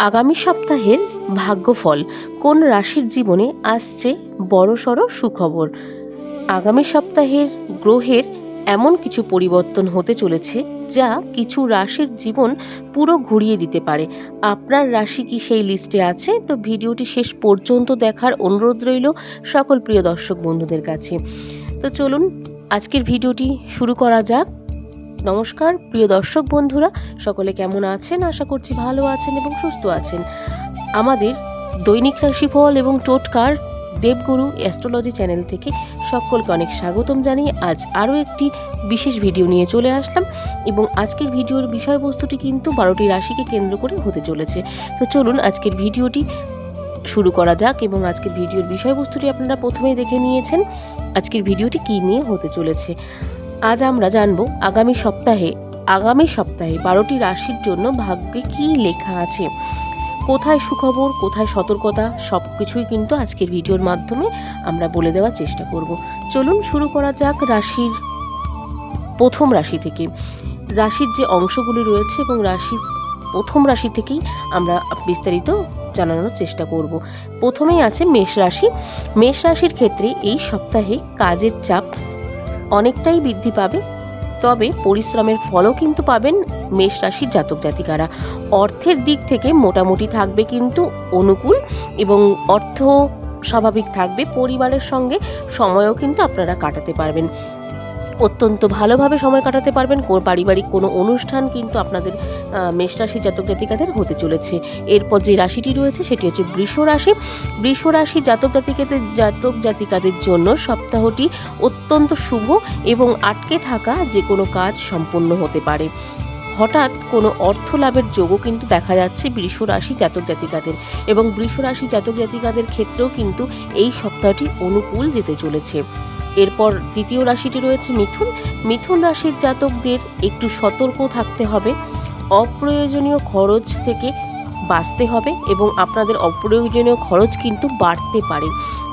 আগামী সপ্তাহের ভাগ্যফল কোন রাশির জীবনে আসছে বড়সড় সুখবর। আগামী সপ্তাহের গ্রহের এমন কিছু পরিবর্তন হতে চলেছে যা কিছু রাশির জীবন পুরো ঘুরিয়ে দিতে পারে। আপনার রাশি কি সেই লিস্টে আছে? তো ভিডিওটি শেষ পর্যন্ত দেখার অনুরোধ রইল সকল প্রিয় দর্শক বন্ধুদের কাছে। তো চলুন আজকের ভিডিওটি শুরু করা যাক। নমস্কার প্রিয় দর্শক বন্ধুরা, সকলে কেমন আছেন? আশা করছি ভালো আছেন এবং সুস্থ আছেন। আমাদের দৈনিক রাশিফল এবং টোটকার দেবগুরু অ্যাস্ট্রোলজি চ্যানেল থেকে সকলকে অনেক স্বাগতম জানিয়ে আজ আরও একটি বিশেষ ভিডিও নিয়ে চলে আসলাম এবং আজকের ভিডিওর বিষয়বস্তুটি কিন্তু 12টি রাশিকে কেন্দ্র করে হতে চলেছে। তো চলুন আজকের ভিডিওটি শুরু করা যাক এবং আজকের ভিডিওর বিষয়বস্তুটি আপনারা প্রথমেই দেখে নিয়েছেন। আজকের ভিডিওটি কী নিয়ে হতে চলেছে আজ আমরা জানব। আগামী সপ্তাহে 12টি রাশির জন্য ভাগ্যে কি লেখা আছে, কোথায় সুখবর, কোথায় সতর্কতা, সব কিছুই কিন্তু আজকের ভিডিওর মাধ্যমে আমরা বলে দেওয়ার চেষ্টা করব। চলুন শুরু করা যাক রাশির প্রথম রাশি থেকে। রাশির যে অংশগুলি রয়েছে এবং রাশির প্রথম রাশি থেকেই আমরা বিস্তারিত জানানোর চেষ্টা করব। প্রথমেই আছে মেষ রাশি। মেষ রাশির ক্ষেত্রে এই সপ্তাহে কাজের চাপ অনেকটাই বৃদ্ধি পাবে, তবে পরিশ্রমের ফলও কিন্তু পাবেন মেষ রাশির জাতক জাতিকারা। অর্থের দিক থেকে মোটামুটি থাকবে কিন্তু অনুকূল এবং অর্থ স্বাভাবিক থাকবে। পরিবারের সঙ্গে সময়ও কিন্তু আপনারা কাটাতে পারবেন, অত্যন্ত ভালোভাবে সময় কাটাতে পারবেন। পারিবারিক কোনো অনুষ্ঠান কিন্তু আপনাদের মেষ রাশি জাতক জাতিকাদের হতে চলেছে। এরপর যে রাশিটি রয়েছে সেটি হচ্ছে বৃষ রাশি। বৃষ রাশি জাতক জাতিকাদের জন্য সপ্তাহটি অত্যন্ত শুভ এবং আটকে থাকা যে কোনো কাজ সম্পন্ন হতে পারে। হঠাৎ কোনো অর্থ লাভের যোগও কিন্তু দেখা যাচ্ছে বৃষ রাশি জাতক জাতিকাদের এবং বৃষ রাশি জাতক জাতিকাদের ক্ষেত্রেও কিন্তু এই সপ্তাহটি অনুকূল যেতে চলেছে। এরপর দ্বিতীয় রাশিটি রয়েছে মিথুন। মিথুন রাশির জাতকদের একটু সতর্ক থাকতে হবে, অপ্রয়োজনীয় খরচ থেকে বাঁচতে হবে এবং আপনাদের অপ্রয়োজনীয় খরচ কিন্তু বাড়তে পারে।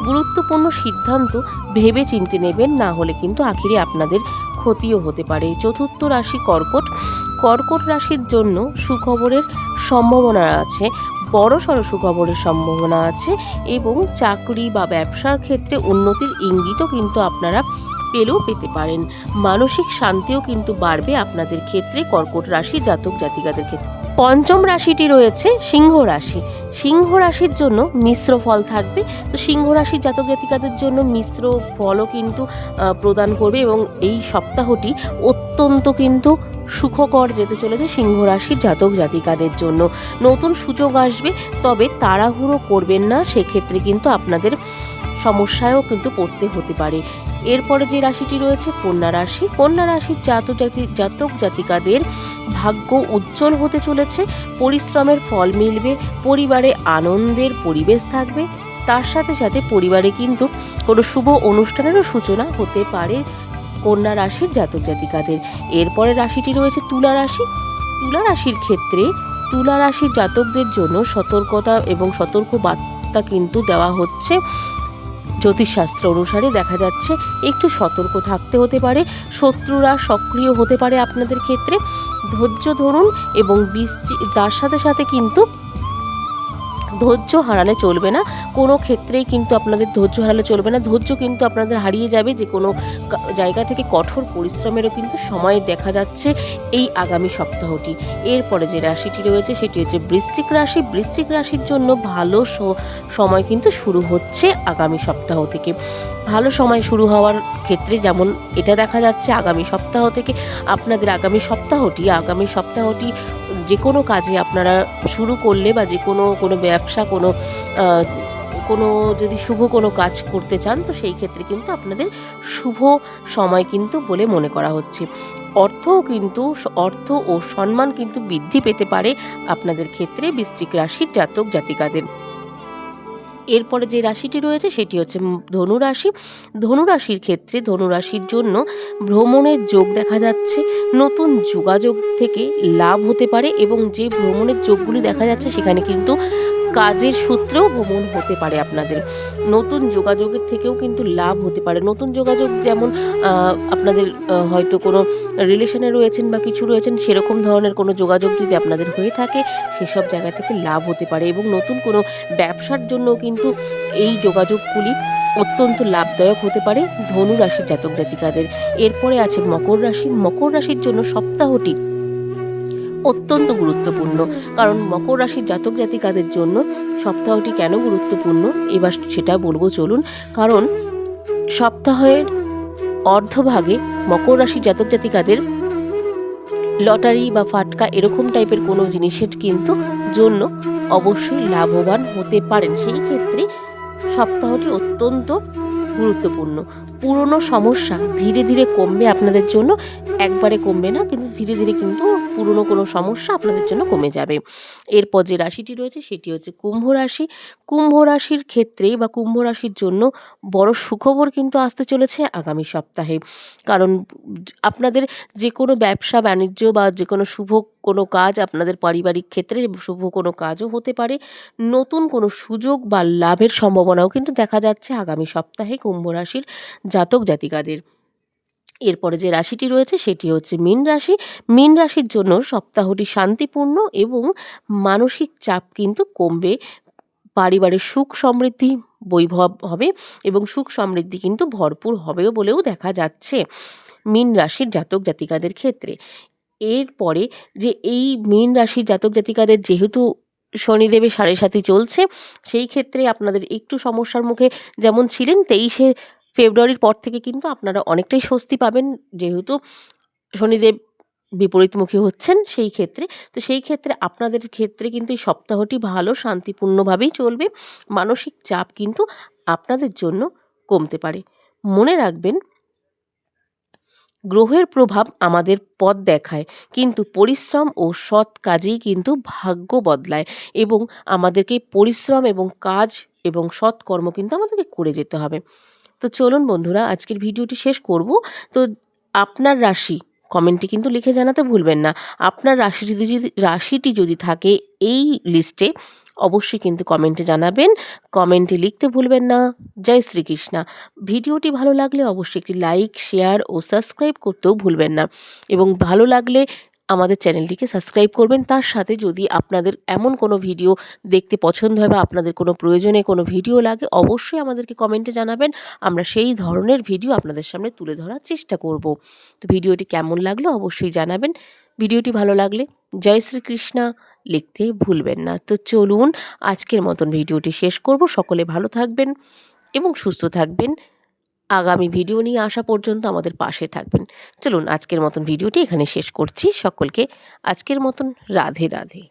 গুরুত্বপূর্ণ সিদ্ধান্ত ভেবে চিন্তে নেবেন, না হলে কিন্তু আখিরে আপনাদের ক্ষতিও হতে পারে। চতুর্থ রাশি কর্কট। কর্কট রাশির জন্য সুখবরের সম্ভাবনা আছে, বড়সড় সুখবরের সম্ভাবনা আছে এবং চাকরি বা ব্যবসার ক্ষেত্রে উন্নতির ইঙ্গিতও কিন্তু আপনারা পেতে পারেন। মানসিক শান্তিও কিন্তু বাড়বে আপনাদের ক্ষেত্রে, কর্কট রাশি জাতক জাতিকাদের ক্ষেত্রে। পঞ্চম রাশিটি রয়েছে সিংহ রাশি। সিংহ রাশির জন্য মিশ্র ফল থাকবে। তো সিংহ রাশির জাতক জাতিকাদের জন্য মিশ্র ফলও কিন্তু প্রদান করবে এবং এই সপ্তাহটি অত্যন্ত কিন্তু সুখকর যেতে চলেছে সিংহ রাশির জাতক জাতিকাদের জন্য। নতুন সুযোগ আসবে, তবে তাড়াহুড়ো করবেন না, সেক্ষেত্রে কিন্তু আপনাদের সমস্যায়ও কিন্তু পড়তে হতে পারে। এরপরে যে রাশিটি রয়েছে কন্যা রাশি। কন্যা রাশির জাতক জাতিকাদের ভাগ্য উজ্জ্বল হতে চলেছে, পরিশ্রমের ফল মিলবে, পরিবারে আনন্দের পরিবেশ থাকবে, তার সাথে সাথে পরিবারে কিন্তু কোনো শুভ অনুষ্ঠানেরও সূচনা হতে পারে কন্যা রাশির জাতক জাতিকাদের। এরপরে রাশিটি রয়েছে তুলা রাশি। তুলা রাশির ক্ষেত্রে তুলা রাশির জাতকদের জন্য সতর্কতা এবং সতর্ক বার্তা কিন্তু দেওয়া হচ্ছে। জ্যোতিষশাস্ত্র অনুসারে দেখা যাচ্ছে একটু সতর্ক থাকতে হতে পারে, শত্রুরা সক্রিয় হতে পারে আপনাদের ক্ষেত্রে। ধৈর্য ধরুন এবং তার সাথে সাথে কিন্তু ধৈর্য হারালে চলবে না, কোনো ক্ষেত্রেই কিন্তু আপনাদের ধৈর্য হারালে চলবে না। ধৈর্য কিন্তু আপনাদের হারিয়ে যাবে যে কোনো জায়গা থেকে। কঠোর পরিশ্রমেরও কিন্তু সময় দেখা যাচ্ছে এই আগামী সপ্তাহটি। এরপরে যে রাশিটি রয়েছে সেটি হচ্ছে বৃশ্চিক রাশি। বৃশ্চিক রাশির জন্য ভালো সময় কিন্তু শুরু হচ্ছে আগামী সপ্তাহ থেকে। ভালো সময় শুরু হওয়ার ক্ষেত্রে যেমন এটা দেখা যাচ্ছে আগামী সপ্তাহ থেকে আপনাদের আগামী সপ্তাহটি যে কোনো কাজে আপনারা শুরু করলে বা যে কোনো ব্যবসা কোনো যদি শুভ কোনো কাজ করতে চান, তো সেই ক্ষেত্রে কিন্তু আপনাদের শুভ সময় কিন্তু বলে মনে করা হচ্ছে। অর্থ ও সম্মান কিন্তু বৃদ্ধি পেতে পারে আপনাদের ক্ষেত্রে বৃশ্চিক রাশির জাতক জাতিকাদের। এরপরে যে রাশিটি রয়েছে সেটি হচ্ছে ধনুরাশি। ধনুরাশির ক্ষেত্রে ধনুরাশির জন্য ভ্রমণের যোগ দেখা যাচ্ছে, নতুন যোগাযোগ থেকে লাভ হতে পারে এবং যে ভ্রমণের যোগগুলি দেখা যাচ্ছে সেখানে কিন্তু কাজের সূত্রেও ভ্রমণ হতে পারে আপনাদের। নতুন যোগাযোগের থেকেও কিন্তু লাভ হতে পারে। নতুন যোগাযোগ যেমন আপনাদের হয়তো কোনো রিলেশনে রয়েছেন বা কিছু রয়েছেন, সেরকম ধরনের কোনো যোগাযোগ যদি আপনাদের হয়ে থাকে, সেসব জায়গা থেকে লাভ হতে পারে এবং নতুন কোনো ব্যবসার জন্য কিন্তু এই যোগাযোগগুলি অত্যন্ত লাভদায়ক হতে পারে ধনু রাশির জাতক জাতিকাদের। এরপরে আছে মকর রাশি। মকর রাশির জন্য সপ্তাহটি অত্যন্ত গুরুত্বপূর্ণ, কারণ মকর রাশির জাতক জাতিকাদের জন্য সপ্তাহটি কেন গুরুত্বপূর্ণ এবার সেটা বলবো চলুন। কারণ সপ্তাহের অর্ধভাগে মকর রাশির জাতক জাতিকাদের লটারি বা ফাটকা এরকম টাইপের কোনো জিনিসের কিন্তু জন্য অবশ্যই লাভবান হতে পারেন। সেই ক্ষেত্রে সপ্তাহটি অত্যন্ত গুরুত্বপূর্ণ। পুরনো সমস্যা ধীরে ধীরে কমবে আপনাদের জন্য, একবারে কমবে না, কিন্তু ধীরে ধীরে কিন্তু পুরনো কোনো সমস্যা আপনাদের জন্য কমে যাবে। এরপর যে রাশিটি রয়েছে সেটি হচ্ছে কুম্ভ রাশি। কুম্ভ রাশির ক্ষেত্রে বা কুম্ভ রাশির জন্য বড় সুখবর কিন্তু আসতে চলেছে আগামী সপ্তাহে। কারণ আপনাদের যে কোনো ব্যবসা বাণিজ্য বা যে কোনো শুভ কোনো কাজ, আপনাদের পারিবারিক ক্ষেত্রে শুভ কোনো কাজও হতে পারে। নতুন কোনো সুযোগ বা লাভের সম্ভাবনাও কিন্তু দেখা যাচ্ছে আগামী সপ্তাহে কুম্ভ রাশির জাতক জাতিকাদের। এরপরে যে রাশিটি রয়েছে সেটি হচ্ছে মীন রাশি। মীন রাশির জন্য সপ্তাহটি শান্তিপূর্ণ এবং মানসিক চাপ কিন্তু কমবে। পারিবারিক সুখ সমৃদ্ধি বৈভব হবে এবং সুখ সমৃদ্ধি কিন্তু ভরপুর হবেও বলেও দেখা যাচ্ছে মীন রাশির জাতক জাতিকাদের ক্ষেত্রে। এরপরে যে এই মীন রাশির জাতক জাতিকাদের যেহেতু শনিদেবের সাড়ে সাথী চলছে, সেই ক্ষেত্রে আপনাদের একটু সমস্যার মুখে যেমন ছিলেন, 23শে ফেব্রুয়ারির পর থেকে কিন্তু আপনারা অনেকটাই স্বস্তি পাবেন, যেহেতু শনিদেব বিপরীতমুখী হচ্ছেন সেই ক্ষেত্রে। তো সেই ক্ষেত্রে আপনাদের ক্ষেত্রে কিন্তু এই সপ্তাহটি ভালো শান্তিপূর্ণভাবেই চলবে। মানসিক চাপ কিন্তু আপনাদের জন্য কমতে পারে। মনে রাখবেন, গ্রহের প্রভাব আমাদের পথ দেখায়, কিন্তু পরিশ্রম ও সৎ কাজেই কিন্তু ভাগ্য বদলায় এবং আমাদেরকে পরিশ্রম এবং কাজ এবং সৎকর্ম কিন্তু আমাদেরকে করে যেতে হবে। তো চলুন বন্ধুরা, আজকের ভিডিওটি শেষ করব। তো আপনার রাশি কমেন্টে কিন্তু লিখে জানাতে ভুলবেন না। আপনার রাশিটি যদি থাকে এই লিস্টে, অবশ্যই কিন্তু কমেন্টে জানাবেন। কমেন্টে লিখতে ভুলবেন না। জয় শ্রীকৃষ্ণা। ভিডিওটি ভালো লাগলে অবশ্যই একটি লাইক, শেয়ার ও সাবস্ক্রাইব করতেও ভুলবেন না এবং ভালো লাগলে আমাদের চ্যানেলটিকে সাবস্ক্রাইব করবেন। তার সাথে যদি আপনাদের এমন কোনো ভিডিও দেখতে পছন্দ হয় বা আপনাদের কোনো প্রয়োজনে কোনো ভিডিও লাগে, অবশ্যই আমাদেরকে কমেন্টে জানাবেন। আমরা সেই ধরনের ভিডিও আপনাদের সামনে তুলে ধরার চেষ্টা করব। তো ভিডিওটি কেমন লাগলো অবশ্যই জানাবেন। ভিডিওটি ভালো লাগলে জয় শ্রীকৃষ্ণা লিখতে ভুলবেন না। তো চলুন আজকের মতন ভিডিওটি শেষ করব। সকলে ভালো থাকবেন এবং সুস্থ থাকবেন। আগামী ভিডিও নিয়ে আসা পর্যন্ত আমাদের পাশে থাকবেন। চলুন আজকের মতন ভিডিওটি এখানে শেষ করছি। সকলকে আজকের মতন রাধে রাধে।